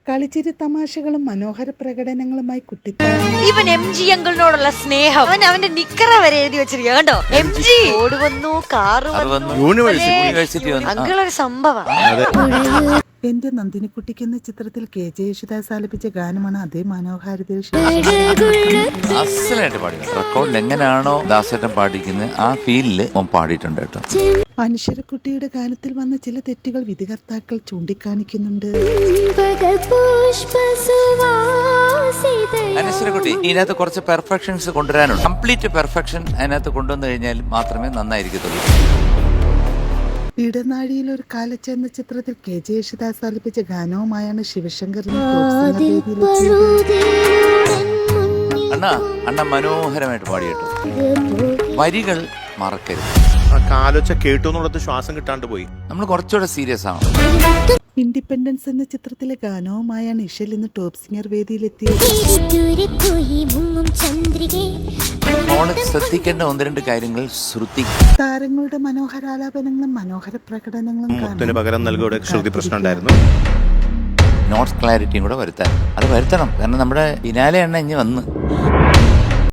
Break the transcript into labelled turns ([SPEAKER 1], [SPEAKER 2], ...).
[SPEAKER 1] കളിച്ചിരി തമാശകളും മനോഹര പ്രകടനങ്ങളുമായി കുട്ടിക്കാലം.
[SPEAKER 2] ഇവൻ MG അങ്കിളിനോടുള്ള സ്നേഹം അവന്റെ നിക്കറ വരെ എഴുതി വെച്ചിരിക്കുക കേട്ടോ. MG ഓട് വന്നു, കാറ് വന്നു,
[SPEAKER 3] യൂണിവേഴ്സിറ്റി
[SPEAKER 2] അങ്കിൾ ഒരു സംഭവം.
[SPEAKER 1] എന്റെ നന്ദിനിക്കുട്ടിക്ക് എന്ന ചിത്രത്തിൽ KJ യേശുദാസ് ആലപിച്ച ഗാനമാണ് അതേ മനോഹാരിതയിൽ
[SPEAKER 3] അസലായിട്ട് പാടി. റെക്കോർഡിൽ എങ്ങനെയാണോ ദാസേട്ടൻ പാടിക്കുന്നത് ആ ഫീലില് പാടിയിട്ടുണ്ട് കേട്ടോ.
[SPEAKER 1] അനശ്വരക്കുട്ടിയുടെ ഗാനത്തിൽ വന്ന ചില തെറ്റുകൾ വിധികർത്താക്കൾ ചൂണ്ടിക്കാണിക്കുന്നുണ്ട്.
[SPEAKER 3] അനശ്വരക്കുട്ടി ഇതിനകത്ത് കുറച്ച് പെർഫെക്ഷൻസ് കൊണ്ടുവരാനുണ്ട്. കംപ്ലീറ്റ് പെർഫെക്ഷൻ അതിനകത്ത് കൊണ്ടുവന്നു കഴിഞ്ഞാൽ മാത്രമേ നന്നായിരിക്കത്തുള്ളൂ.
[SPEAKER 1] ഇടനാഴിയിൽ ഒരു കാലച്ച എന്ന ചിത്രത്തിൽ KJ യേശുദാസ് ആലപിച്ച ഗാനവുമായാണ് ശിവശങ്കർ
[SPEAKER 3] അണ്ണ മനോഹരമായിട്ട് പാടി കേട്ടോ. വരികൾ മറക്കരുത്.
[SPEAKER 4] കാലൊച്ച കേട്ടു എന്നുള്ളത് ശ്വാസം കിട്ടാണ്ട് പോയി.
[SPEAKER 3] നമ്മൾ കുറച്ചുകൂടെ സീരിയസ് ആണ്.
[SPEAKER 1] ഇൻഡിപെൻഡൻസ് എന്ന ചിത്രത്തിലെ ഗാനവുമായാണ് ഇഷൽ ഇന്ന് ടോപ്പ് സിംഗർ വേദിയിലെത്തിയത്.
[SPEAKER 3] ശ്രദ്ധിക്കേണ്ട ഒന്ന് രണ്ട് കാര്യങ്ങൾ ശ്രുതി.
[SPEAKER 1] താരങ്ങളുടെ മനോഹരാലാപനങ്ങളും മനോഹര പ്രകടനങ്ങളും
[SPEAKER 4] പകരം നൽകിയ ശ്രുതി പ്രശ്നം ഉണ്ടായിരുന്നു.
[SPEAKER 3] നോട്ട്സ് ക്ലാരിറ്റിയും കൂടെ വരുത്താൻ അത് വരുത്തണം. കാരണം നമ്മുടെ പിന്നാലെ എണ്ണ ഇനി വന്ന്